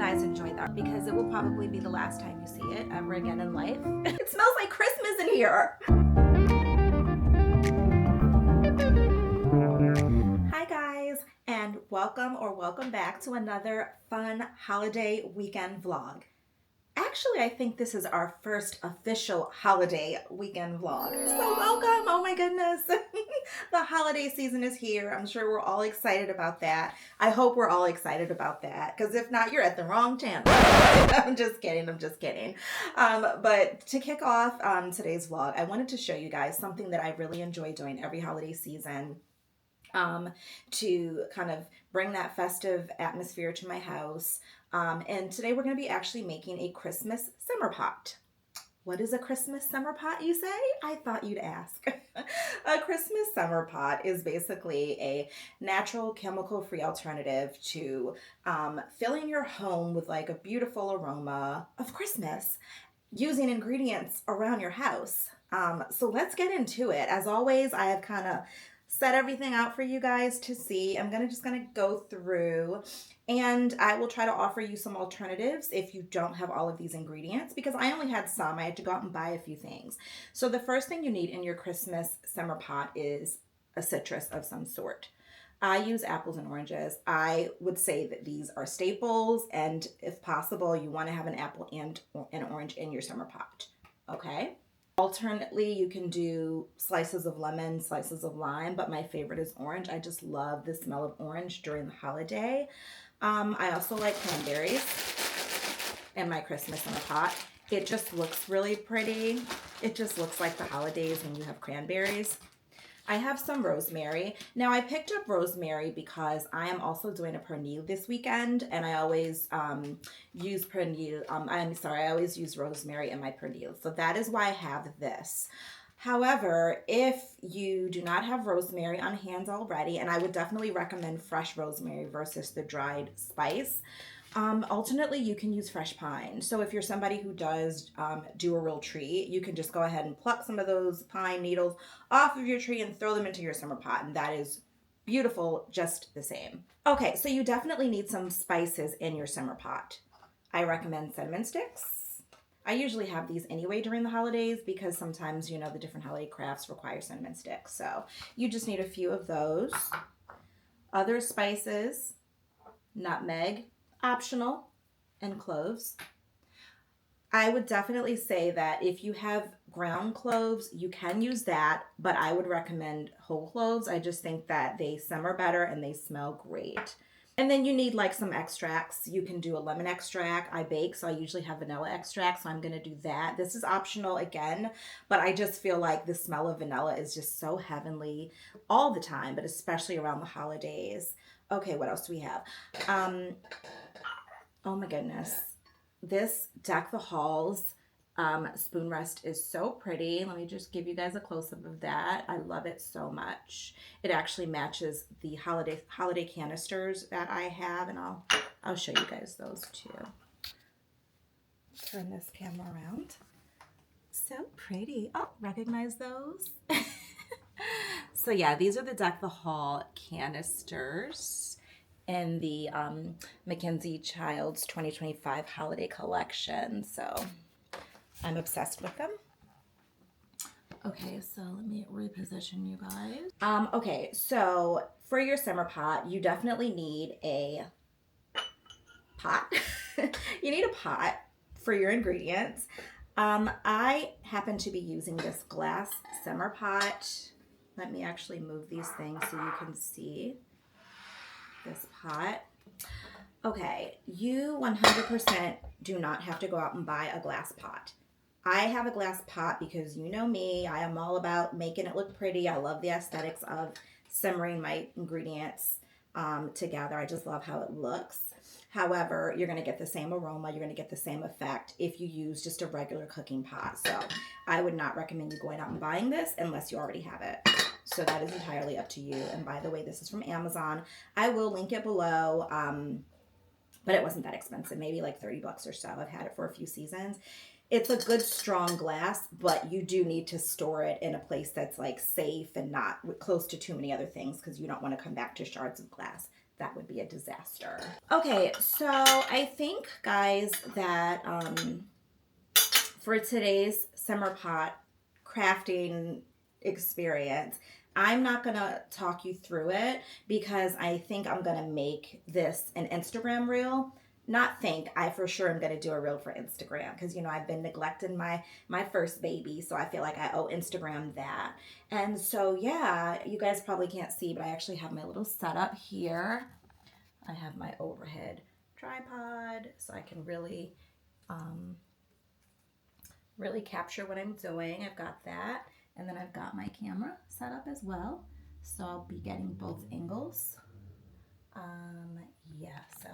guys enjoy that because it will probably be the last time you see it ever again in life. It smells like Christmas in here. Hi guys, and welcome back to another fun holiday weekend vlog. Actually, I think this is our first official holiday weekend vlog. So welcome, oh my goodness. The holiday season is here. I'm sure we're all excited about that. I hope we're all excited about that, because if not, you're at the wrong channel. I'm just kidding. But to kick off today's vlog, I wanted to show you guys something that I really enjoy doing every holiday season. To kind of bring that festive atmosphere to my house. And today we're going to be actually making a Christmas simmer pot. What is a Christmas simmer pot, you say? I thought you'd ask. A Christmas simmer pot is basically a natural chemical-free alternative to filling your home with like a beautiful aroma of Christmas using ingredients around your house. So let's get into it. As always, I have kind of set everything out for you guys to see. I'm just gonna go through and I will try to offer you some alternatives if you don't have all of these ingredients, because I only had some. I had to go out and buy a few things. So the first thing you need in your Christmas simmer pot is a citrus of some sort. I use apples and oranges. I would say that these are staples, and if possible, you want to have an apple and an orange in your simmer pot. Okay? Alternately, you can do slices of lemon, slices of lime, but my favorite is orange. I just love the smell of orange during the holiday. I also like cranberries in my Christmas simmer pot. It just looks really pretty. It just looks like the holidays when you have cranberries. I have some rosemary. Now I picked up rosemary because I am also doing a pernil this weekend, and I always use pernil. I always use rosemary in my pernil. So that is why I have this. However, if you do not have rosemary on hand already, and I would definitely recommend fresh rosemary versus the dried spice, alternately, you can use fresh pine. So if you're somebody who does do a real tree, you can just go ahead and pluck some of those pine needles off of your tree and throw them into your simmer pot, and that is beautiful just the same. Okay, so you definitely need some spices in your simmer pot. I recommend cinnamon sticks. I usually have these anyway during the holidays because sometimes, you know, the different holiday crafts require cinnamon sticks. So you just need a few of those. Other spices, nutmeg, optional, and cloves. I would definitely say that if you have ground cloves, you can use that, but I would recommend whole cloves. I just think that they simmer better and they smell great. And then you need like some extracts. You can do a lemon extract. I bake, so I usually have vanilla extract, so I'm going to do that. This is optional again, but I just feel like the smell of vanilla is just so heavenly all the time, but especially around the holidays. Okay, what else do we have? Oh my goodness. This Deck the Halls spoon rest is so pretty. Let me just give you guys a close-up of that. I love it so much. It actually matches the holiday canisters that I have, and I'll show you guys those too. Turn this camera around. So pretty. Oh, recognize those? So yeah, these are the Deck the Hall canisters in the Mackenzie Childs 2025 holiday collection. So I'm obsessed with them. Okay, so let me reposition you guys. Okay, so for your simmer pot, you definitely need a pot. You need a pot for your ingredients. I happen to be using this glass simmer pot. Let me actually move these things so you can see this pot. Okay, you 100% do not have to go out and buy a glass pot. I have a glass pot because you know me, I am all about making it look pretty. I love the aesthetics of simmering my ingredients together. I just love how it looks. However, you're going to get the same aroma, you're going to get the same effect if you use just a regular cooking pot. So I would not recommend you going out and buying this unless you already have it. So that is entirely up to you. And by the way, this is from Amazon. I will link it below, but it wasn't that expensive, maybe like 30 bucks or so. I've had it for a few seasons. It's a good strong glass, but you do need to store it in a place that's like safe and not close to too many other things, because you don't want to come back to shards of glass. that would be a disaster. Okay, so I think, guys, that for today's Simmer Pot crafting experience, I'm not gonna talk you through it because I think I'm gonna make this an Instagram reel. Not think, I for sure am going to do a reel for Instagram because, you know, I've been neglecting my first baby, so I feel like I owe Instagram that. And so, yeah, you guys probably can't see, but I actually have my little setup here. I have my overhead tripod so I can really, really capture what I'm doing. I've got that. And then I've got my camera set up as well. So I'll be getting both angles. Yeah, so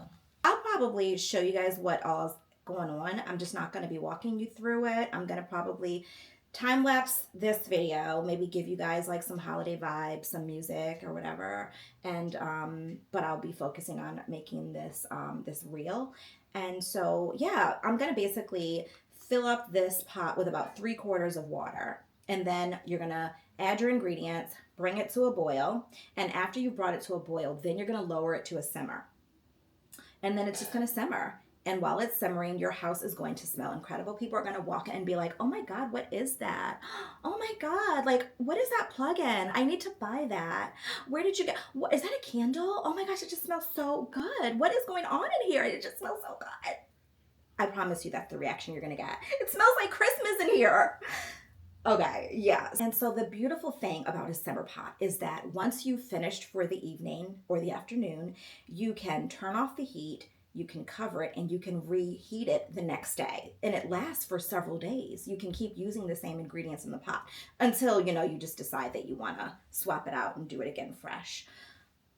I'll probably show you guys what all's going on. I'm just not going to be walking you through it. I'm going to probably time lapse this video, maybe give you guys like some holiday vibes, some music or whatever. And but I'll be focusing on making this this reel. And so yeah, I'm going to basically fill up this pot with about 3/4 of water. And then you're going to add your ingredients, bring it to a boil. And after you've brought it to a boil, then you're going to lower it to a simmer. And then it's just going to simmer. And while it's simmering, your house is going to smell incredible. People are going to walk in and be like, oh my God, what is that? Oh my God, like, what is that plug-in? I need to buy that. Where did you get, what, is that a candle? Oh my gosh, it just smells so good. What is going on in here? It just smells so good. I promise you that's the reaction you're going to get. It smells like Christmas in here. Okay, yes. And so the beautiful thing about a simmer pot is that once you've finished for the evening or the afternoon, you can turn off the heat, you can cover it, and you can reheat it the next day. And it lasts for several days. You can keep using the same ingredients in the pot until, you know, you just decide that you want to swap it out and do it again fresh.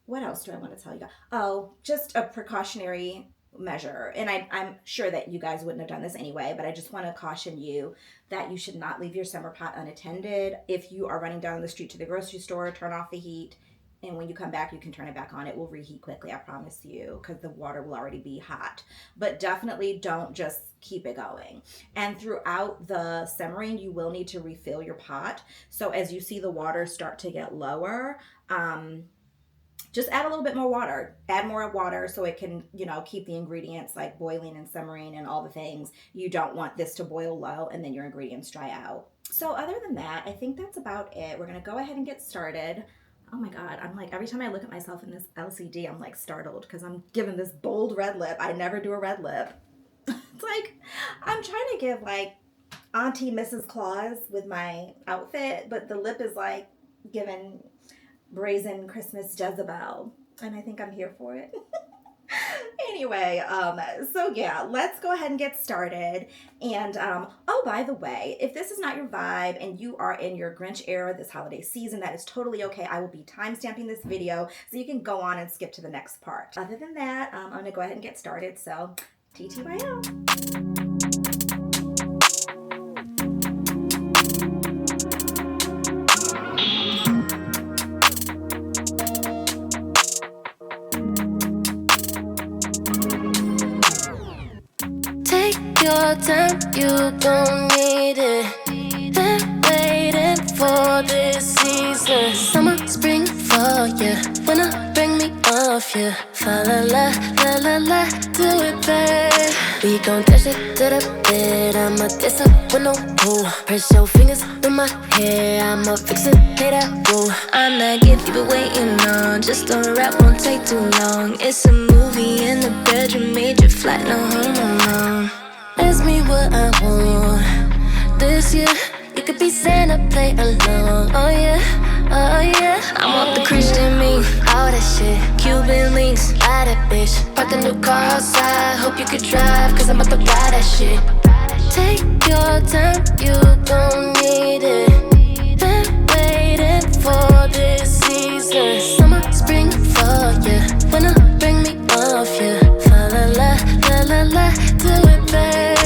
What else do I want to tell you guys? Oh, just a precautionary measure, and I'm sure that you guys wouldn't have done this anyway, but I just want to caution you that you should not leave your simmer pot unattended. If you are running down the street to the grocery store, turn off the heat, and when you come back you can turn it back on. It will reheat quickly, I promise you, because the water will already be hot. But definitely don't just keep it going. And throughout the simmering you will need to refill your pot. So as you see the water start to get lower, just add a little bit more water. Add more water so it can, you know, keep the ingredients like boiling and simmering and all the things. You don't want this to boil low and then your ingredients dry out. So other than that, I think that's about it. We're going to go ahead and get started. Oh my God, I'm like, every time I look at myself in this LCD, I'm like startled because I'm given this bold red lip. I never do a red lip. It's like, I'm trying to give like Auntie Mrs. Claus with my outfit, but the lip is like given brazen Christmas Jezebel, and I think I'm here for it. Anyway, so yeah, let's go ahead and get started. And oh, by the way, if this is not your vibe and you are in your Grinch era this holiday season, that is totally okay. I will be time-stamping this video so you can go on and skip to the next part. Other than that, I'm gonna go ahead and get started, so TTYL. Your time, you gon' need it. Been waiting for this season. Summer, spring, fall, yeah. Winter, bring me off, yeah. Fa la la, la la la, do it, babe. We gon' dash it to the bed. I'ma dance up with no boo. Press your fingers through my hair. I'ma fix it, play that woo. I'm that gift you've been waiting on. Just a rap, won't take too long. It's a movie in the bedroom, major flight, no home alone. Ask me what I want this year. You could be Santa, play along. Oh yeah, oh yeah. I want the Christian me, all that shit. Cuban links, buy that bitch. Park the new car outside, hope you could drive, cause I'm about to buy that shit. Take your time, you gon' need it. Been waiting for this season. Summer, spring, fall, yeah. Winter, bring me off, yeah. Fa la la, la la la, do it, babe.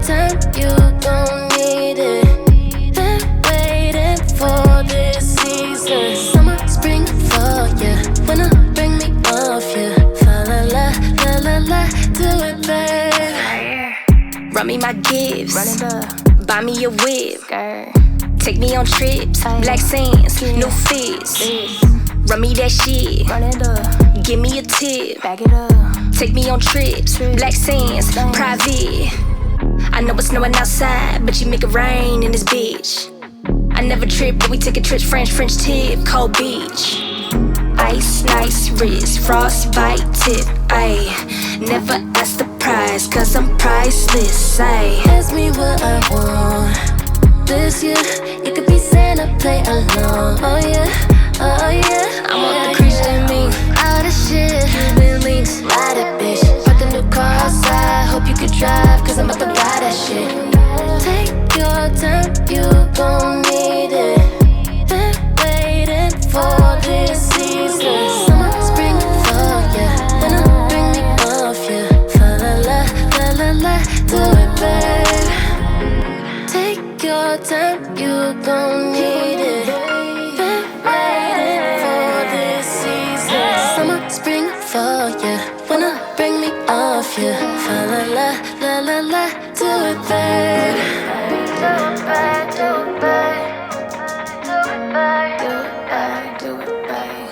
Time, you gon' need it. Been waiting for this season. Summer, spring, fall, yeah. Winter, bring me off, yeah. Fa la la, la la la, do it, babe. Run me my gifts, buy me a whip, take me on trips, black sands, new fits. Run me that shit. Run it up. Give me a tip. Back it up. Take me on trips. Black sands. Private. I know it's snowing outside, but you make it rain in this bitch. I never trip, but we take a trip. French tip. Cold beach. Ice, nice wrist. Frostbite tip. Ayy. Never ask the price, cause I'm priceless. Ayy. Ask me what I want. This year, it could be Santa, play along. Oh yeah, oh yeah. I want the creature in me. All the shit, Cuban links, ride it, bitch. Put the new car outside, hope you could drive, cause I'm about to buy that shit. Take your time, you gon' need it. Been waiting for this season. Summer, spring, fall, yeah. Winter, bring me off, yeah. Fa la la, do it, babe. Take your time, you gon' need it. Been waiting for this season. Summer, spring, fall, yeah. Winter, bring me off, yeah. Fa la la, do it, babe. Do it, babe, do it, babe. Do it, babe, do it, babe, do it, babe.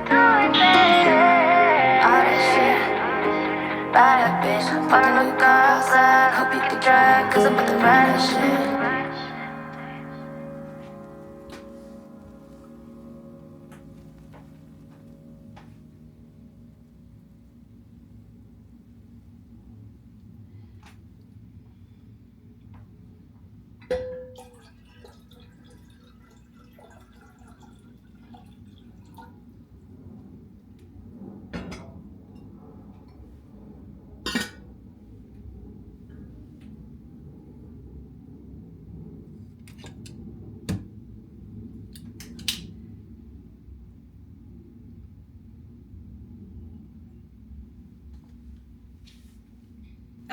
Do it, babe. All that shit, buy that bitch. Bought a new car outside, hope you can drive, cause I'm about to ride that shit.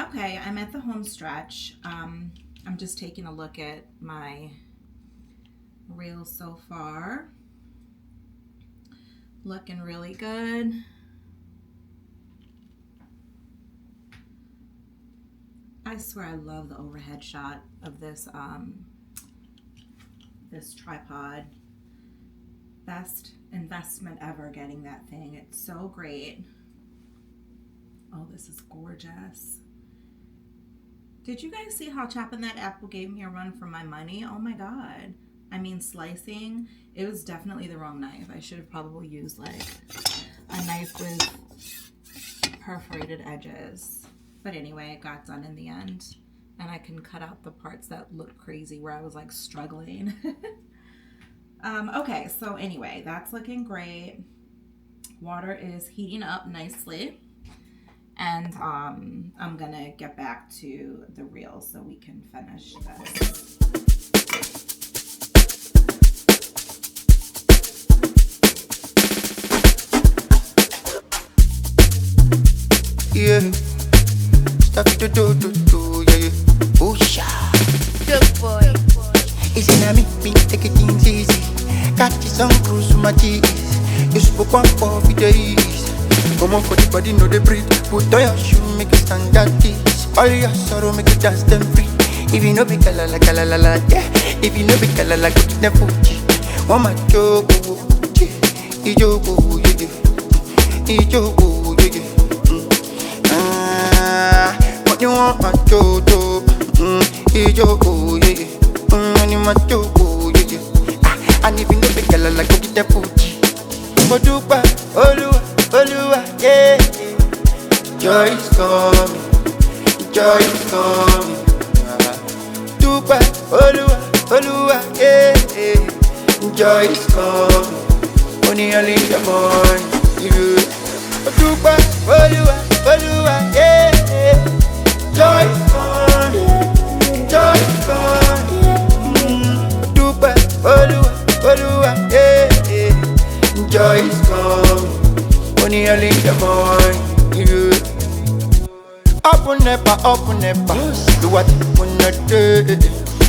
Okay, I'm at the home stretch. I'm just taking a look at my reels so far. Looking really good. I swear I love the overhead shot of this this tripod. Best investment ever getting that thing. It's so great. Oh, this is gorgeous. Did you guys see how chopping that apple gave me a run for my money? Oh my god. I mean, slicing, it was definitely the wrong knife. I should have probably used like a knife with perforated edges. But anyway, it got done in the end. And I can cut out the parts that look crazy where I was like struggling. Okay, so anyway, that's looking great. Water is heating up nicely. And I'm gonna get back to the reel so we can finish this. Yeah, stuff to do, yeah. Oh, Good boy. easy na me, take it things easy. Catch some cruise with my cheese. You spoke one for days. Come on for the body, no they breathe. Put on your shoe, make it stand at this. All your sorrow, make it dance them free. If you know be kalala, yeah. If you know be kalala, go to the Fuji. One my joke, ijogo, yeah. Ijogo, yeah. What you want, my jojo? Ijogo, yeah. When you my jogo, yeah. And if you know be kalala, go to the Fuji. Modupa, Oluwa, yeah. Joy is coming, joy is coming. Dupa, Oluwa, yeah. Joy is coming, only the morning. Dupa, Oluwa, yeah. Joy is coming, joy is coming. Dupa, Oluwa, yeah. Joy is coming, only early in the morning. Open never. Do what you wanna do.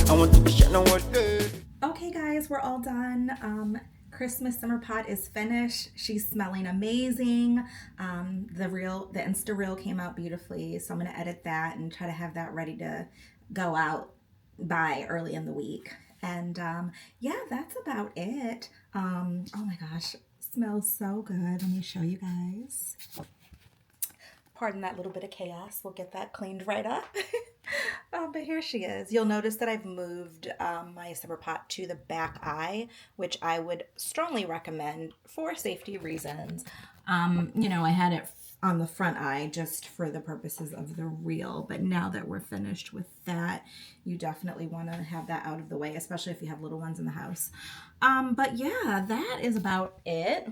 I want to be shining one day. Okay guys, we're all done. Christmas summer pot is finished. She's smelling amazing. The Insta reel came out beautifully, so I'm gonna edit that and try to have that ready to go out by early in the week. And yeah, that's about it. Oh my gosh, Smells so good. Let me show you guys. Pardon that little bit of chaos. We'll get that cleaned right up. But here she is. You'll notice that I've moved my simmer pot to the back eye, which I would strongly recommend for safety reasons. I had it on the front eye just for the purposes of the reel, but now that we're finished with that, you definitely want to have that out of the way, especially if you have little ones in the house. But yeah, that is about it.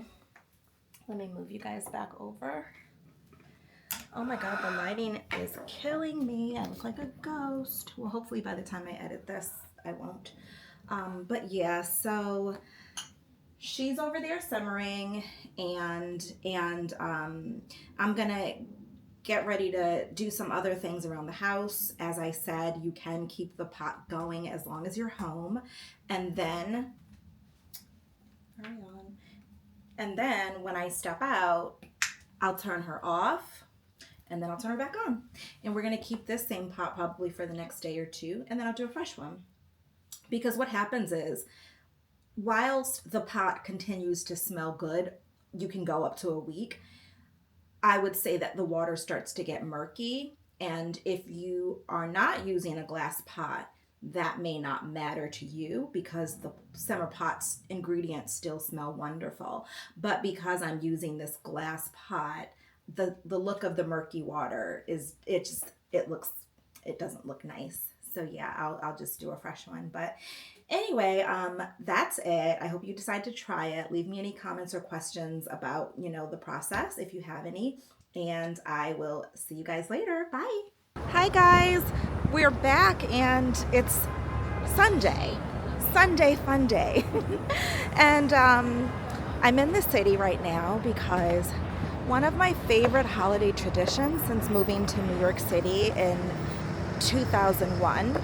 Let me move you guys back over. Oh my god, the lighting is killing me. I look like a ghost. Well, hopefully by the time I edit this, I won't. But yeah, so she's over there simmering, and I'm gonna get ready to do some other things around the house. As I said, you can keep the pot going as long as you're home, and then when I step out, I'll turn her off, and then I'll turn her back on. And we're gonna keep this same pot probably for the next day or two, and then I'll do a fresh one. Because what happens is, whilst the pot continues to smell good, you can go up to a week, I would say that the water starts to get murky. And if you are not using a glass pot, that may not matter to you because the simmer pot's ingredients still smell wonderful. But because I'm using this glass pot, the look of the murky water it doesn't look nice. So yeah, I'll just do a fresh one. But anyway, that's it. I hope you decide to try it. Leave me any comments or questions about, the process if you have any. And I will see you guys later. Bye. Hi guys. We're back and it's Sunday. Sunday fun day. And I'm in the city right now because one of my favorite holiday traditions since moving to New York City in 2001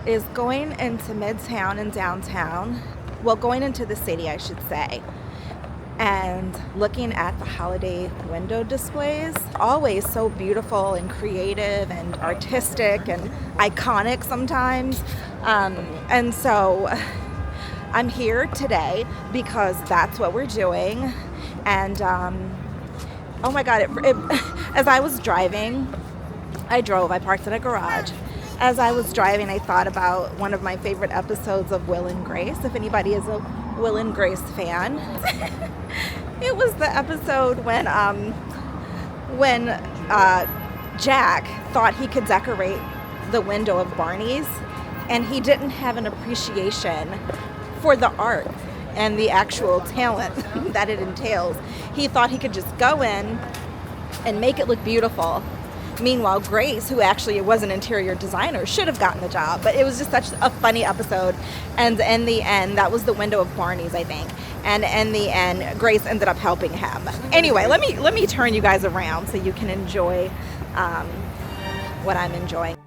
is going into Midtown and downtown, well, going into the city, I should say, and looking at the holiday window displays, always so beautiful and creative and artistic and iconic sometimes. And so I'm here today because that's what we're doing. And oh my God, as I was driving, I parked in a garage. As I was driving, I thought about one of my favorite episodes of Will and Grace, if anybody is a Will and Grace fan. It was the episode when Jack thought he could decorate the window of Barney's, and he didn't have an appreciation for the art and the actual talent that it entails. He thought he could just go in and make it look beautiful. Meanwhile, Grace, who actually was an interior designer, should have gotten the job. But it was just such a funny episode. And in the end, that was the window of Barney's, I think. And in the end, Grace ended up helping him. Anyway, let me turn you guys around so you can enjoy what I'm enjoying.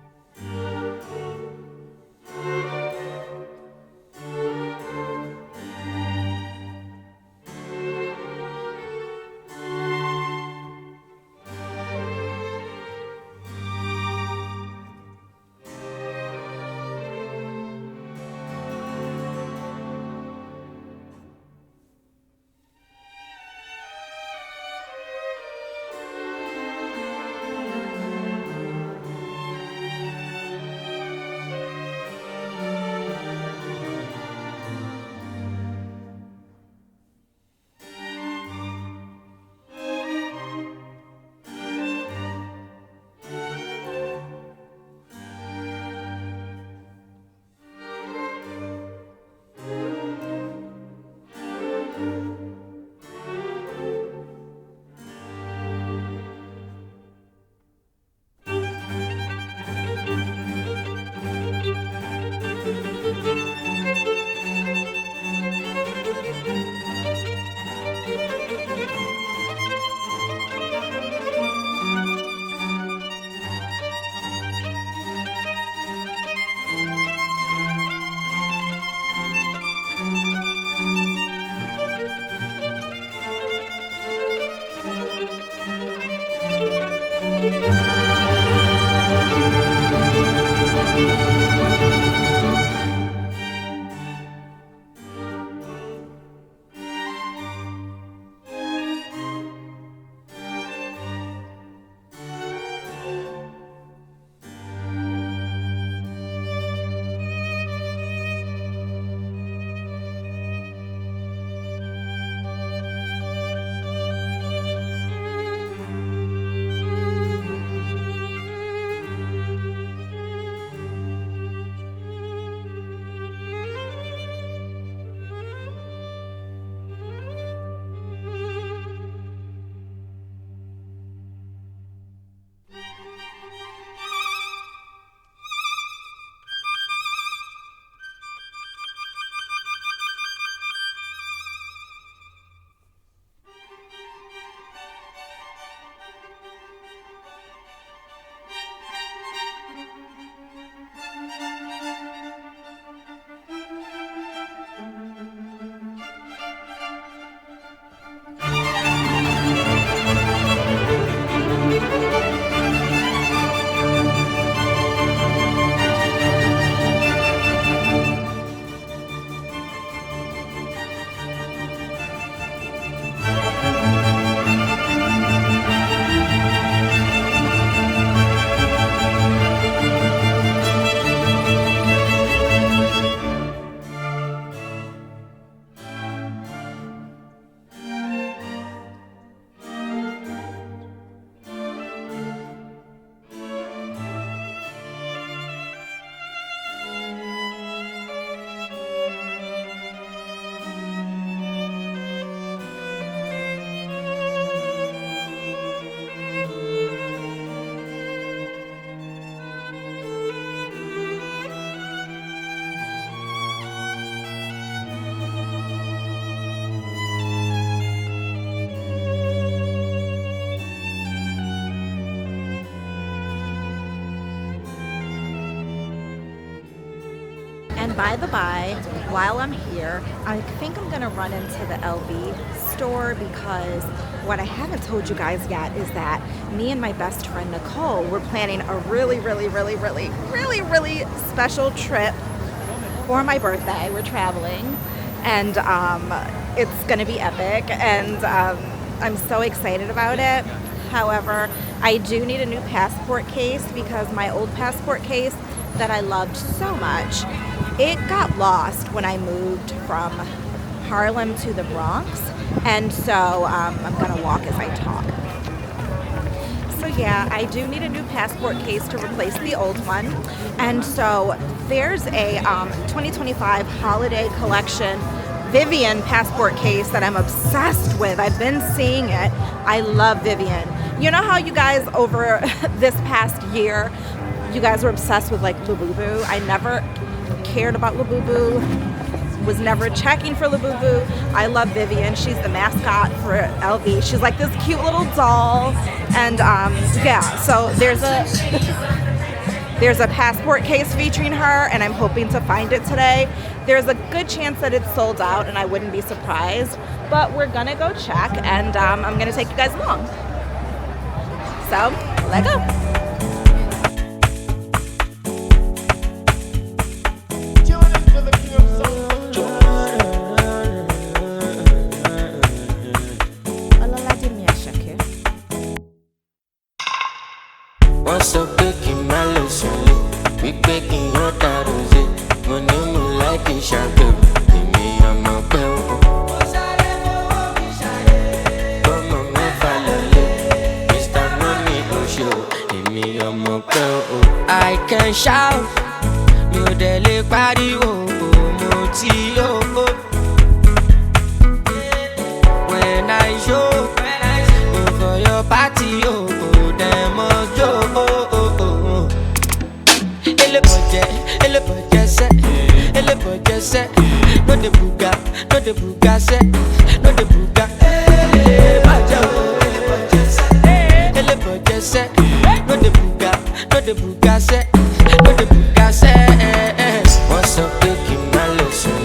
And by the by, while I'm here, I think I'm gonna run into the LV store because what I haven't told you guys yet is that me and my best friend Nicole, we're planning a really special trip for my birthday. We're traveling and it's gonna be epic and I'm so excited about it. However, I do need a new passport case because my old passport case that I loved so much, it got lost when I moved from Harlem to the Bronx, and so I'm gonna walk as I talk. So yeah, I do need a new passport case to replace the old one, and so there's a 2025 holiday collection Vivienne passport case that I'm obsessed with. I've been seeing it. I love Vivienne. You know how you guys over this past year, you guys were obsessed with like Labubu? I never cared about Labubu, was never checking for Labubu. I love Vivienne. She's the mascot for LV. She's like this cute little doll. And yeah, so there's a passport case featuring her and I'm hoping to find it today. There's a good chance that it's sold out and I wouldn't be surprised, but we're gonna go check and I'm gonna take you guys along. So, let's go. What's up, baking my lotion? We baking your tattoo. Mo ní mo like ìṣàgbẹ̀, èmi ọmọ pẹ́ o. Bọ́mọ mẹ́fà lọ́lẹ̀, Mr. Money Oṣù, èmi ọmọ pẹ́ o. I can shout, mi ò dẹ̀ lè pariwo, mo ti yóò. When I show, for your party, dem must go. Ele budget set, no de buga set, no de buga. Ele budget set, no de buga set, no de buga set. What's up, baking my lotion?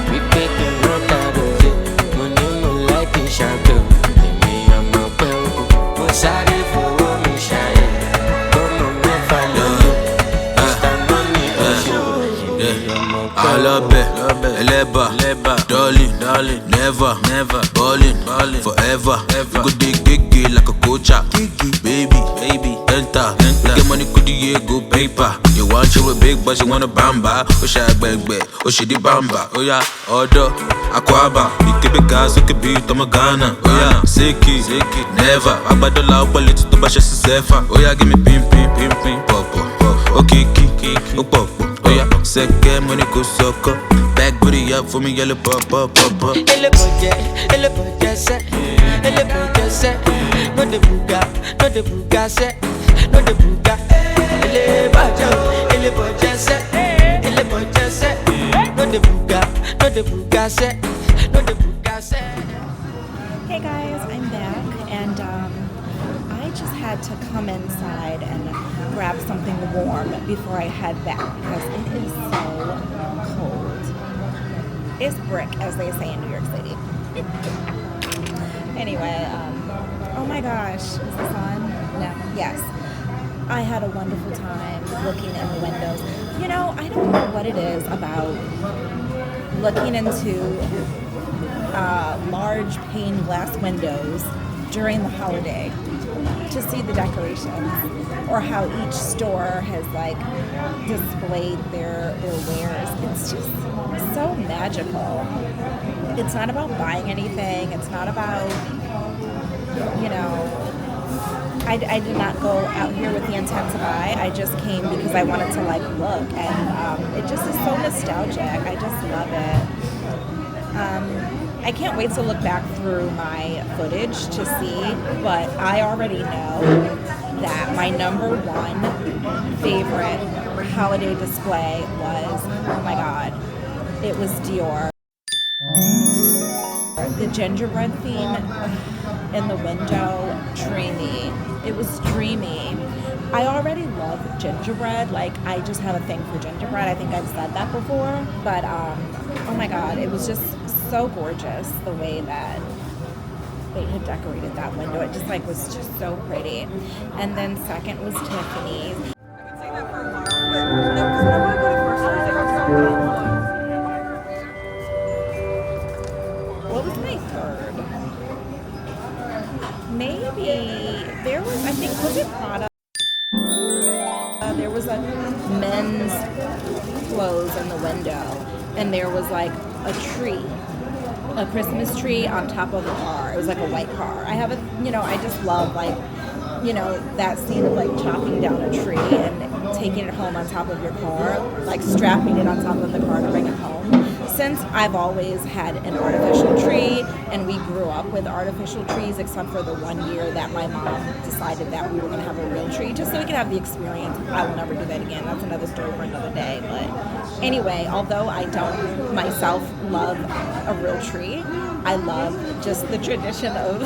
We baking your tattoo. Money mo like ìṣàgbẹ̀, èmi ọmọ pẹ́ o. Mo sáré fowó mi ṣayé, bọ́mọ mẹ́fà lọ́lọ́. I love it, Eleba, darling, never, ballin', forever. You go dig gigi like a coacher, baby, enter. Get money, could you go paper? You want you a big, but you want a bamba. Oh, she bang, oh, she di bamba. Oh, yeah, order, aquaba. You keep it gas, you can be Tomagana. Oh, yeah, sicky, never. I bad the loud, but it's too much, it's safer. Oh, yeah, give me pim, pop. Oh, kiki, oh, pop. Oh yeah, second money go suck up. Back booty up for me, yellow pop. Ele budget set, no de buga set, no de buga. Ele budget set, no de buga set, no de buga set. Hey guys, I'm back and I just had to come inside and grab something warm before I head back because it is so cold. It's brick, as they say in New York City. Anyway, oh my gosh, is this on? No, yes. I had a wonderful time looking in the windows. You know, I don't know what it is about looking into large pane glass windows during the holiday to see the decorations or how each store has like displayed their wares. It's just so magical. It's not about buying anything. It's not about, you know, I did not go out here with the intent to buy. I just came because I wanted to like look and it just is so nostalgic. I just love it. I can't wait to look back through my footage to see, but I already know that my number one favorite holiday display was, oh my God, it was Dior. The gingerbread theme in the window, dreamy. It was dreamy. I already love gingerbread. Like, I just have a thing for gingerbread. I think I've said that before. But, oh my God, it was just so gorgeous the way that they had decorated that window. It just, like, was just so pretty. And then second was Tiffany's. What was my third? Maybe there was, I think, was it Prada? There was a men's clothes in the window, and there was like a tree, a Christmas tree on top of a car. It was like a white car. I have a, I just love like, that scene of like chopping down a tree and taking it home on top of your car, like strapping it on top of the car to bring it home. Since I've always had an artificial tree, and we grew up with artificial trees, except for the 1 year that my mom decided that we were going to have a real tree, just so we could have the experience. I will never do that again. That's another story for another day. But anyway, although I don't myself love a real tree, I love just the tradition of,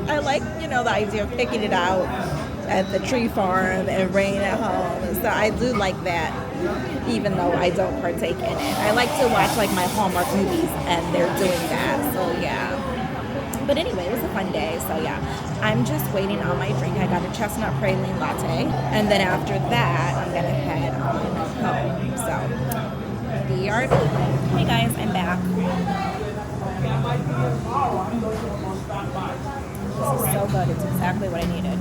I like, the idea of picking it out at the tree farm and bringing it home. So I do like that, even though I don't partake in it. I like to watch like my Hallmark movies and they're doing that. So yeah. But anyway, it was a fun day. So yeah, I'm just waiting on my drink. I got a chestnut praline latte, and then after that, I'm gonna head on home. So BRB. Hey guys, I'm back. This is so good. It's exactly what I needed.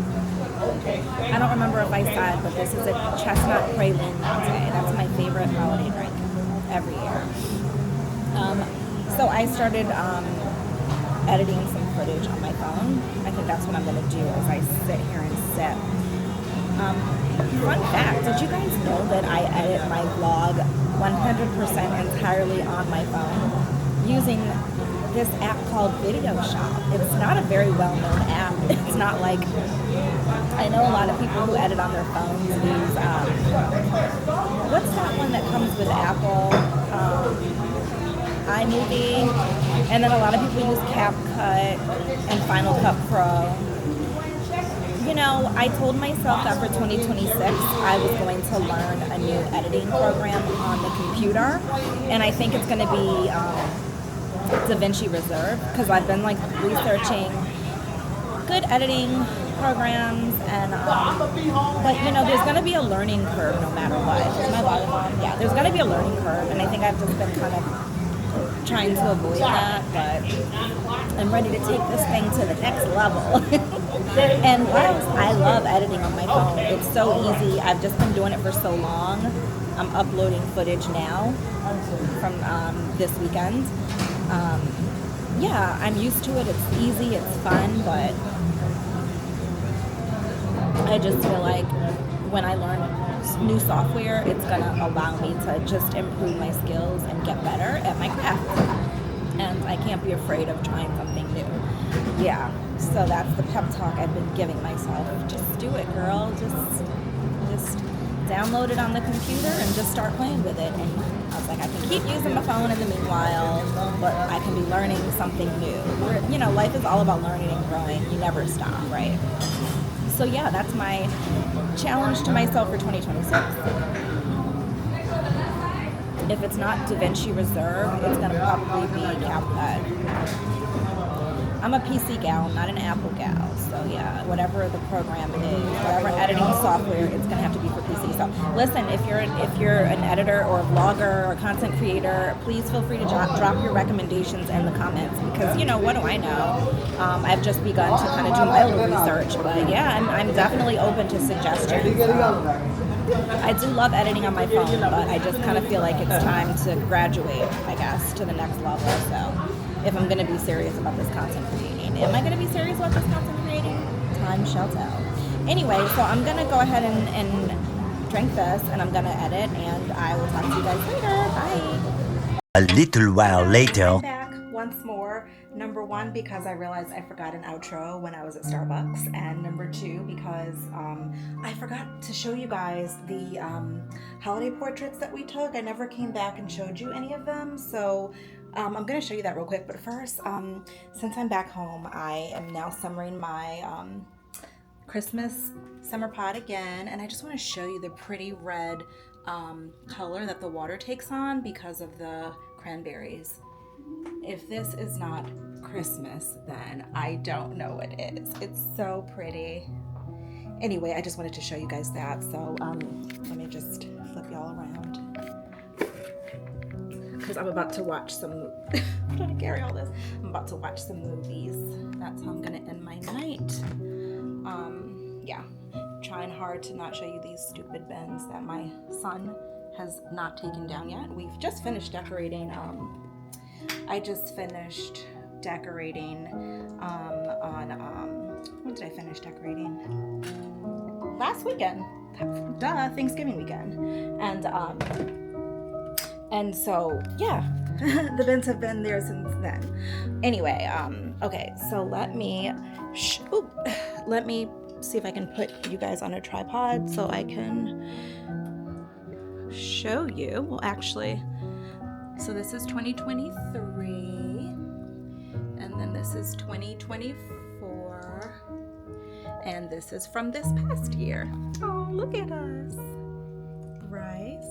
I don't remember if I said, but this is a chestnut praline latte. That's my favorite holiday drink every year. So I started editing some footage on my phone. I think that's what I'm going to do as I sit here and sip. Fun fact, did you guys know that I edit my vlog 100% entirely on my phone using this app called Video Shop? It's not a very well-known app. It's not like, I know a lot of people who edit on their phones use, what's that one that comes with Apple? iMovie, and then a lot of people use CapCut and Final Cut Pro. I told myself that for 2026 I was going to learn a new editing program on the computer, and I think it's going to be DaVinci Reserve, because I've been like researching good editing programs, and but there's going to be a learning curve no matter what. Is my volume on? Yeah, there's going to be a learning curve, and I think I've just been kind of trying to avoid that, but I'm ready to take this thing to the next level. And whilst I love editing on my phone, it's so easy. I've just been doing it for so long. I'm uploading footage now from this weekend. Yeah, I'm used to it. It's easy, it's fun, but I just feel like when I learn new software, it's gonna allow me to just improve my skills and get better at my craft. And I can't be afraid of trying something new. Yeah, so that's the pep talk I've been giving myself. Just do it, girl. Just download it on the computer and just start playing with it. And I was like, I can keep using my phone in the meanwhile, but I can be learning something new. Life is all about learning and growing. You never stop, right? So yeah, that's my challenge to myself for 2026. If it's not DaVinci Reserve, it's going to probably be CapCut. I'm a PC gal, not an Apple gal. So yeah, whatever the program is, whatever editing software, it's going to have to be for PC. So listen, if you're an editor or a vlogger or a content creator, please feel free to drop your recommendations in the comments, because what do I know? I've just begun to kind of do my little research, but yeah, I'm definitely open to suggestions. I do love editing on my phone, but I just kind of feel like it's time to graduate, I guess, to the next level. So if I'm going to be serious about this content creating. Am I going to be serious about this content creating? Time shall tell. Anyway, so I'm going to go ahead and drink this, and I'm going to edit, and I will talk to you guys later. Bye. A little while later. I'm back once more. Number one, because I realized I forgot an outro when I was at Starbucks, and number two, because I forgot to show you guys the holiday portraits that we took. I never came back and showed you any of them, so I'm going to show you that real quick. But first, since I'm back home, I am now summering my Christmas summer pot again, and I just want to show you the pretty red color that the water takes on because of the cranberries. If this is not Christmas, then I don't know what is. It's so pretty. Anyway, I just wanted to show you guys that, so let me just flip y'all around because I'm about to watch some I'm trying to carry all this. I'm about to watch some movies. That's how I'm gonna end my night. Yeah, trying hard to not show you these stupid bins that my son has not taken down yet. We've just finished decorating. I just finished decorating when did I finish decorating? Last weekend. Duh, Thanksgiving weekend. And so yeah, the bins have been there since then. Anyway, okay, so let me see if I can put you guys on a tripod so I can show you. Well, actually, so this is 2023, and then this is 2024, and this is from this past year. Oh, look at us. Bryce,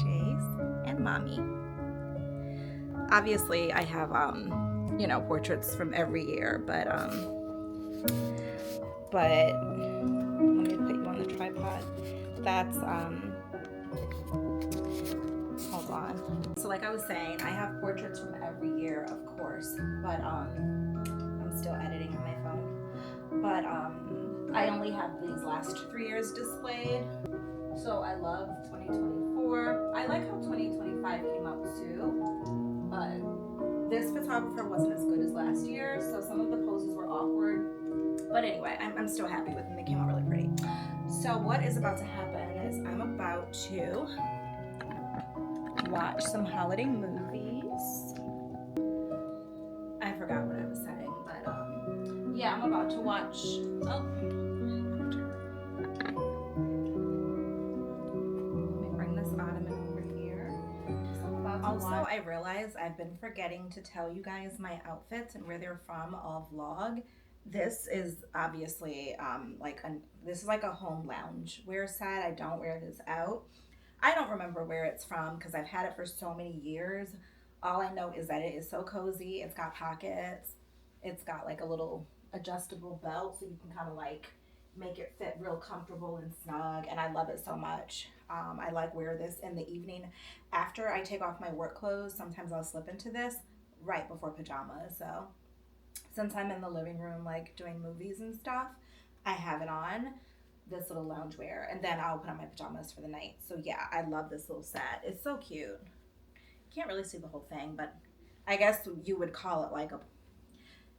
Chase, and Mommy. Obviously, I have, portraits from every year, but let me put you on the tripod. That's, hold on. So like I was saying, I have portraits from every year, of course, but I'm still editing on my phone. But I only have these last 3 years displayed. So I love 2024. I like how 2025 came out too, but this photographer wasn't as good as last year, so some of the poses were awkward. But anyway, I'm still happy with them. They came out really pretty. So what is about to happen is I'm about to watch some holiday movies. I forgot what I was saying, but yeah, I'm about to watch. Let me bring this ottoman over here. Also, I realize I've been forgetting to tell you guys my outfits and where they're from all vlog. This is obviously this is like a home lounge wear set. I don't wear this out. I don't remember where it's from because I've had it for so many years. All I know is that it is so cozy. It's got pockets. It's got like a little adjustable belt so you can kind of like make it fit real comfortable and snug, and I love it so much. I like wear this in the evening after I take off my work clothes. Sometimes I'll slip into this right before pajamas. So since I'm in the living room like doing movies and stuff, I have it on, this little loungewear, and then I'll put on my pajamas for the night. So yeah, I love this little set. It's so cute. Can't really see the whole thing, but I guess you would call it like a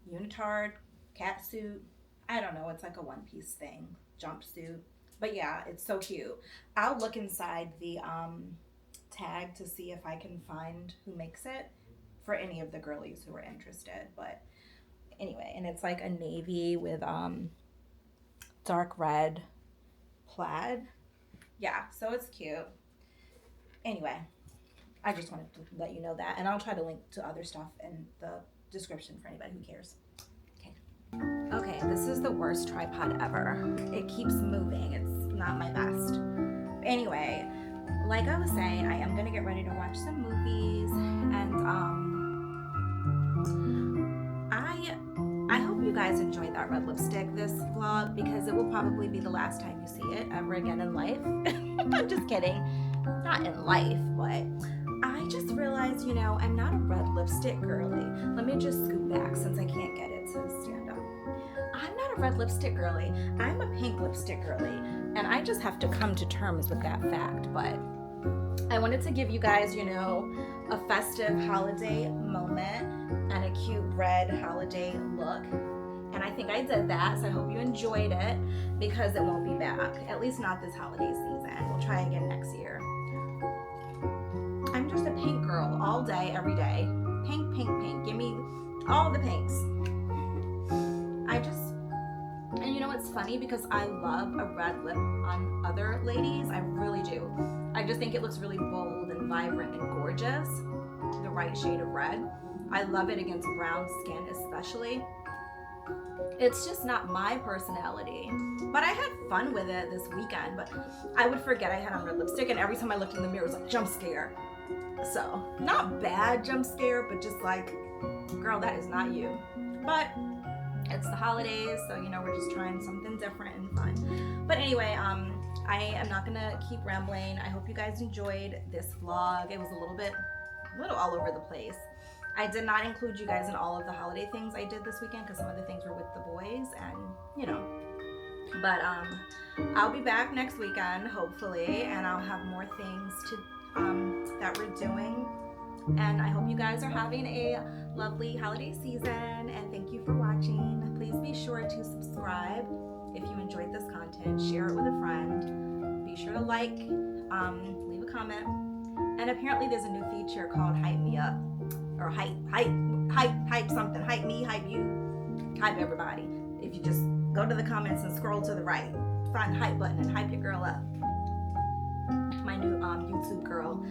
unitard, cat suit. I don't know, it's like a one-piece thing, jumpsuit. But yeah, it's so cute. I'll look inside the tag to see if I can find who makes it for any of the girlies who are interested. But anyway, and it's like a navy with dark red plaid. Yeah, so it's cute. Anyway, I just wanted to let you know that, and I'll try to link to other stuff in the description for anybody who cares. Okay, this is the worst tripod ever. It keeps moving. It's not my best. Anyway, like I was saying, I am gonna get ready to watch some movies, and I hope you guys enjoyed that red lipstick this vlog, because it will probably be the last time you see it ever again in life. I'm just kidding. Not in life, but I just realized, I'm not a red lipstick girly. Let me just scoot back since I can't get it to stand up. I'm not a red lipstick girly. I'm a pink lipstick girly, and I just have to come to terms with that fact. But I wanted to give you guys, a festive holiday moment and a cute red holiday look. And I think I did that, so I hope you enjoyed it, because it won't be back. At least not this holiday season. We'll try again next year. I'm just a pink girl all day, every day. Pink, pink, pink. Give me all the pinks. And it's funny because I love a red lip on other ladies. I really do. I just think it looks really bold and vibrant and gorgeous. The right shade of red. I love it against brown skin especially. It's just not my personality. But I had fun with it this weekend, but I would forget I had on red lipstick, and every time I looked in the mirror, it was like, jump scare. So, not bad jump scare, but just like, girl, that is not you. But it's the holidays, so you know, we're just trying something different and fun. But anyway, I am not gonna keep rambling. I hope you guys enjoyed this vlog. It was a little all over the place. I did not include you guys in all of the holiday things I did this weekend because some of the things were with the boys, and you know. But I'll be back next weekend, hopefully, and I'll have more things to that we're doing. And I hope you guys are having a lovely holiday season, and thank you for watching. Please be sure to subscribe if you enjoyed this content. Share it with a friend. Be sure to like, leave a comment. And apparently there's a new feature called Hype Me Up, or hype something. Hype me, hype you, hype everybody. If you just go to the comments and scroll to the right, find the hype button and hype your girl up. My new YouTube girl,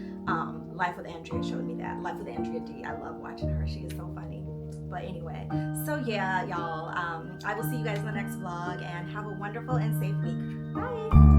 Life with Andrea, showed me that. Life with Andrea D. I love watching her. She is so funny. But anyway, so yeah, y'all. I will see you guys in the next vlog, and have a wonderful and safe week. Bye.